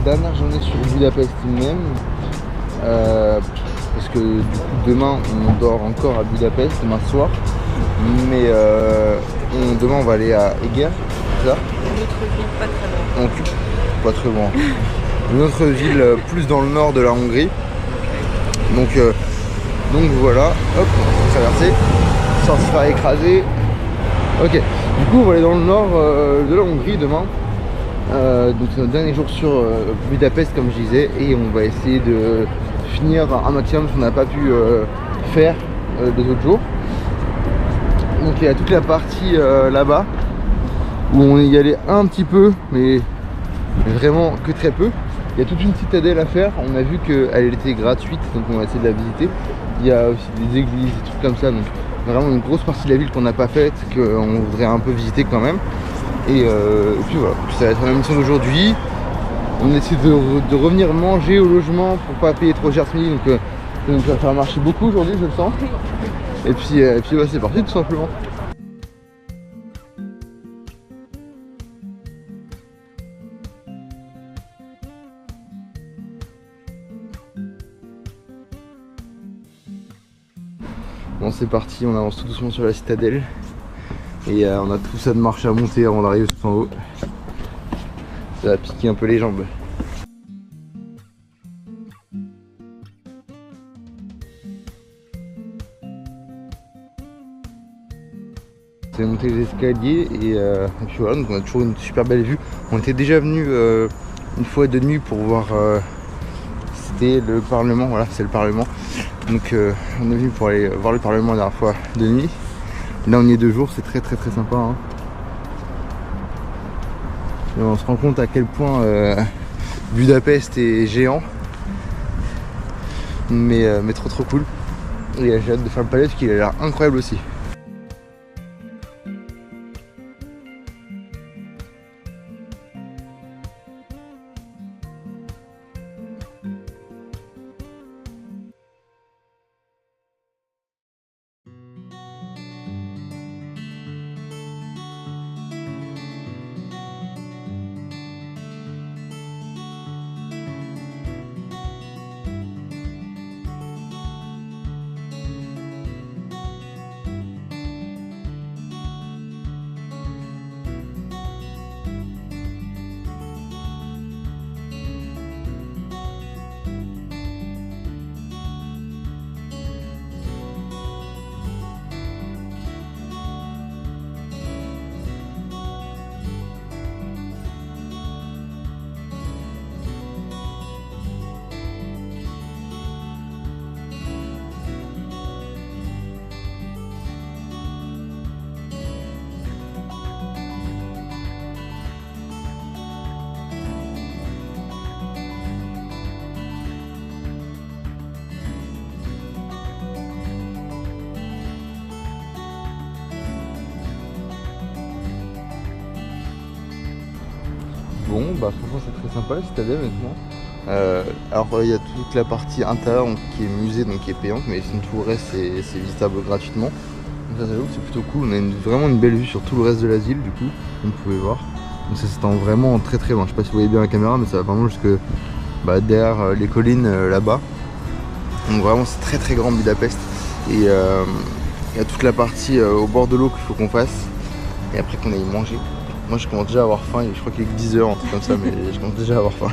Dernière journée sur Budapest même, parce que du coup demain on dort encore à Budapest, demain soir, mais demain on va aller à Eger, c'est ça? Une autre ville pas très loin. Donc, pas très loin. Une autre ville plus dans le nord de la Hongrie. Donc voilà, hop, on va traverser sans se faire écraser. Ok, du coup on va aller dans le nord de la Hongrie demain. Donc c'est notre dernier jour sur Budapest comme je disais, et on va essayer de finir un maximum ce qu'on n'a pas pu faire les autres jours. Donc il y a toute la partie là-bas où on y allait un petit peu, mais vraiment que très peu. Il y a toute une citadelle à faire, on a vu qu'elle était gratuite, donc on va essayer de la visiter. Il y a aussi des églises, des trucs comme ça, donc vraiment une grosse partie de la ville qu'on n'a pas faite, qu'on voudrait un peu visiter quand même. Et puis voilà, ça va être la mission d'aujourd'hui. On essaie de revenir manger au logement pour pas payer trop cher ce midi, donc ça nous va faire marcher beaucoup aujourd'hui, je le sens. Et puis ouais, c'est parti tout simplement. Bon, c'est parti, on avance tout doucement sur la citadelle. Et on a tout ça de marche à monter avant d'arriver tout en haut. Ça va piquer un peu les jambes. C'est monter les escaliers et puis voilà, donc on a toujours une super belle vue. On était déjà venu une fois de nuit pour voir, c'était le Parlement, voilà c'est le Parlement. Donc on est venu pour aller voir le Parlement la dernière fois de nuit. Là on y est 2 jours, c'est très sympa hein. Et on se rend compte à quel point Budapest est géant. Mais trop cool. Et j'ai hâte de faire le palais parce qu'il a l'air incroyable aussi. Bon, bah franchement c'est très sympa la citadelle honnêtement. Alors il y a toute la partie intérieure donc, qui est musée, donc qui est payante, mais sinon tout le reste c'est visitable gratuitement. Donc ça j'avoue que c'est plutôt cool, on a vraiment une belle vue sur tout le reste de la ville du coup, comme vous pouvez voir. Donc ça s'étend vraiment très loin, je sais pas si vous voyez bien la caméra, mais ça va vraiment jusque derrière les collines là-bas. Donc vraiment c'est très grand Budapest. Et il y a toute la partie au bord de l'eau qu'il faut qu'on fasse, et après qu'on aille manger. Moi je commence déjà à avoir faim, je crois qu'il est que 10 h, un truc comme ça, mais je commence déjà à avoir faim.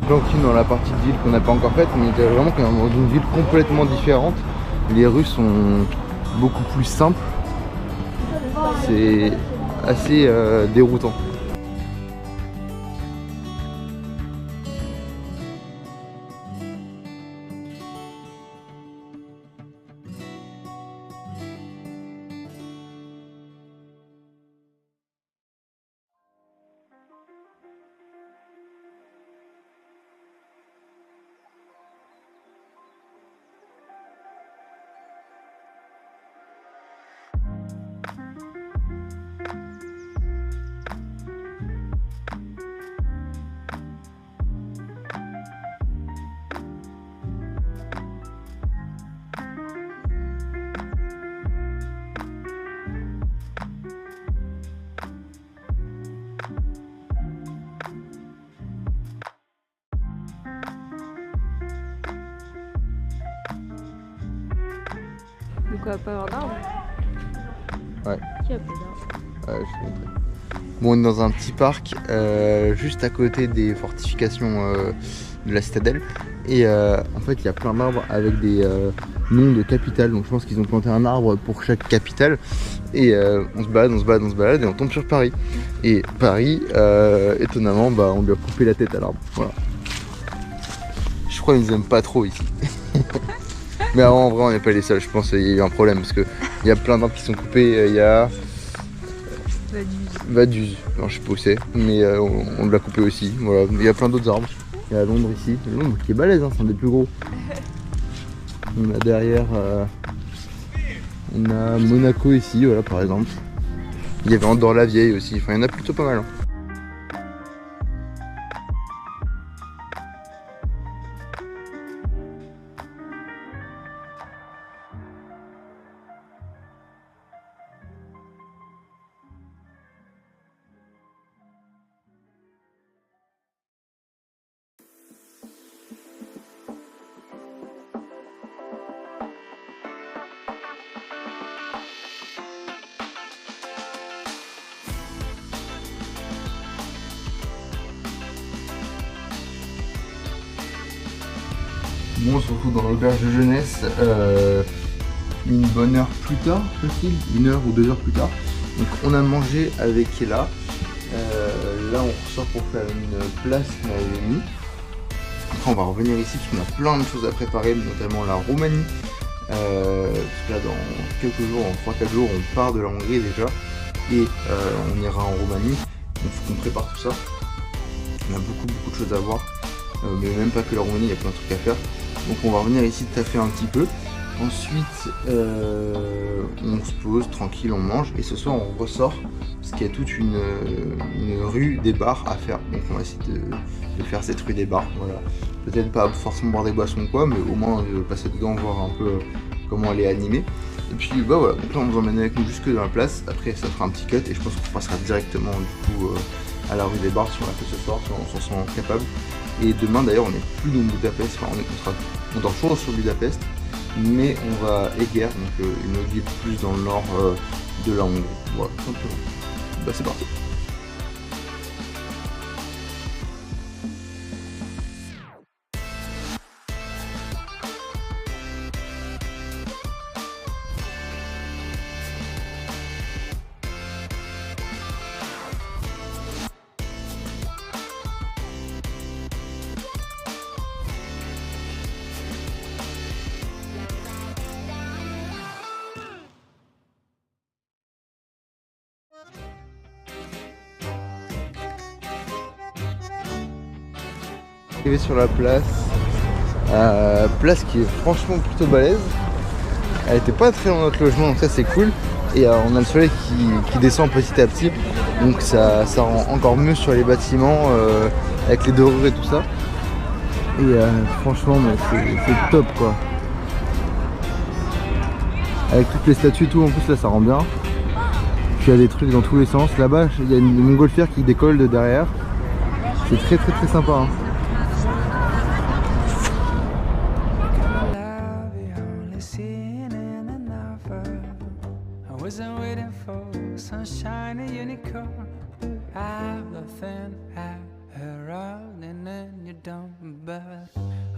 Planquine dans la partie de ville qu'on n'a pas encore faite, mais vraiment qu'on est dans une ville complètement différente. Les rues sont beaucoup plus simples. C'est assez déroutant. va pas avoir d'arbres. Ouais. Qui a pas d'arbres? Je te montre. Bon, on est dans un petit parc juste à côté des fortifications de la citadelle. Et en fait, il y a plein d'arbres avec des noms de capitales. Donc je pense qu'ils ont planté un arbre pour chaque capitale. Et on se balade et on tombe sur Paris. Et Paris, étonnamment, on lui a coupé la tête à l'arbre. Voilà. Je crois qu'ils nous aiment pas trop ici. Mais en vrai, on n'est pas les seuls. Je pense qu'il y a eu un problème parce qu'il y a plein d'arbres qui sont coupés. Il y a Vaduz, non je sais pas où c'est, mais on l'a coupé aussi. Voilà. Il y a plein d'autres arbres. Il y a Londres ici, Londres qui est balèze, hein, c'est un des plus gros. On a derrière, on a Monaco ici, voilà par exemple. Il y avait Andorre-la-Vieille aussi, enfin il y en a plutôt pas mal. Hein. Bon, on se retrouve dans l'auberge de jeunesse une bonne heure plus tard, facile, 1 heure ou 2 heures plus tard. Donc on a mangé avec Ella. Là on ressort pour faire une place qu'on avait mis. Après on va revenir ici parce qu'on a plein de choses à préparer, notamment la Roumanie. Parce que là dans quelques jours, en 3-4 jours, on part de la Hongrie déjà. Et on ira en Roumanie. Donc il faut qu'on prépare tout ça. On a beaucoup de choses à voir. Mais même pas que la Roumanie, il y a plein de trucs à faire. Donc on va revenir ici taffer un petit peu. Ensuite on se pose tranquille, on mange. Et ce soir on ressort parce qu'il y a toute une rue des bars à faire. Donc on va essayer de faire cette rue des bars. Voilà. Peut-être pas forcément boire des boissons ou quoi, mais au moins passer dedans, voir un peu comment elle est animée. Et puis voilà, donc là on vous emmène avec nous jusque dans la place. Après ça fera un petit cut et je pense qu'on passera directement du coup à la rue des bars si on l'a fait ce soir, si on s'en sent capable. Et demain d'ailleurs on n'est plus dans Budapest, enfin on dort toujours sur Budapest, mais on va à Eger, donc une ville plus dans le nord de la Hongrie. Voilà, tout simplement. Bah c'est parti. Arrivé sur la place, place qui est franchement plutôt balèze. Elle était pas très loin de notre logement, donc ça c'est cool. Et on a le soleil qui descend petit à petit, donc ça rend encore mieux sur les bâtiments avec les dorures et tout ça. Et franchement c'est top quoi. Avec toutes les statues et tout, en plus là ça rend bien. Puis il y a des trucs dans tous les sens. Là-bas il y a une montgolfière qui décolle de derrière. C'est très sympa hein.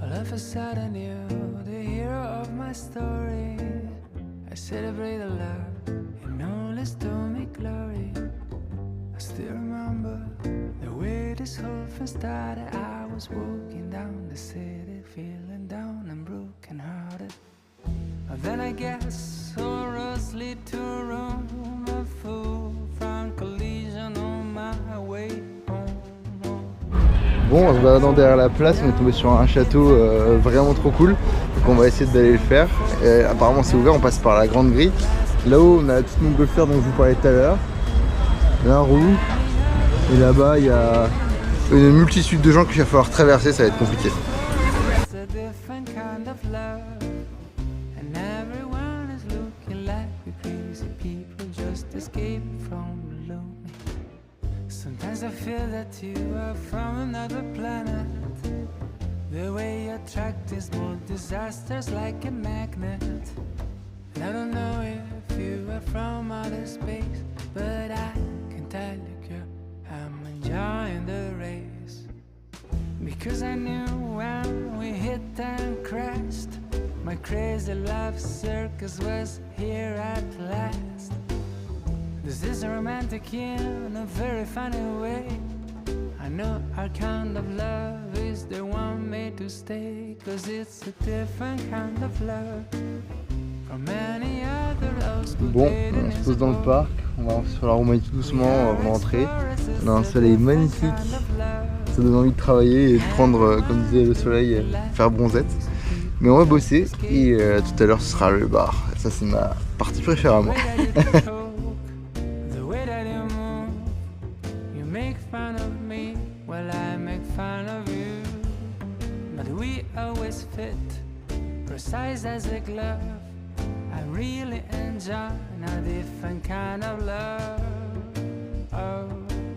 All of a sudden you're the hero of my story. I celebrate the love and all is to me glory. I still remember the way this whole thing started. I was walking down the city feeling down and broken hearted. Then I guess all roads lead to Rome. A full front collision on my way home. Bon, en se baladant derrière la place, on est tombé sur un château vraiment trop cool. Donc on va essayer d'aller le faire. Apparemment c'est ouvert, on passe par la grande grille. Là-haut on a la petite montgolfière dont je vous parlais tout à l'heure. La roue. Et là-bas il y a une multitude de gens qu'il va falloir traverser, ça va être compliqué. Sometimes I feel that you are from another planet. The way you attract these more disasters like a magnet. I don't know if you are from outer space, but I can tell you, girl, I'm enjoying the race. Because I knew when we hit and crashed, my crazy love circus was here at last. This is romantic in a very funny way. I know our kind of love is the one made to stay, 'cause it's a different kind of love from any other love school. Bon, on se pose dans le parc, on va sur la Roumanie tout doucement avant de rentrer. On a un soleil magnifique, ça donne envie de travailler et de prendre, comme disait le soleil, faire bronzette. Mais on va bosser et tout à l'heure ce sera le bar. Ça c'est ma partie préférée à moi. Precise as a glove, I really enjoy a different kind of love. Oh,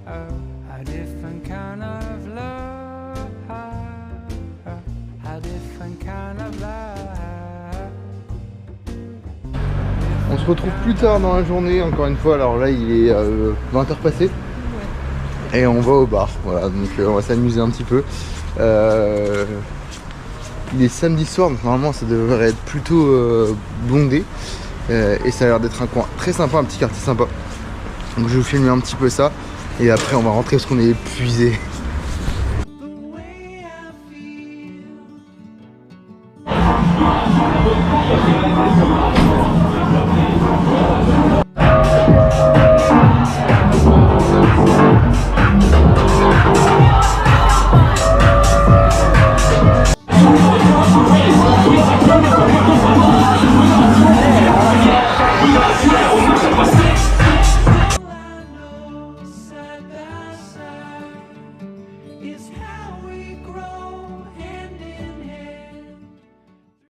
oh, a different kind of love. Oh, a different kind of love. On se retrouve plus tard dans la journée, encore une fois. Alors là, il est 20h passé et on va au bar. Voilà, donc on va s'amuser un petit peu. Il est samedi soir, donc normalement ça devrait être plutôt bondé. Et ça a l'air d'être un coin très sympa, un petit quartier sympa. Donc je vais vous filmer un petit peu ça. Et après on va rentrer parce qu'on est épuisé.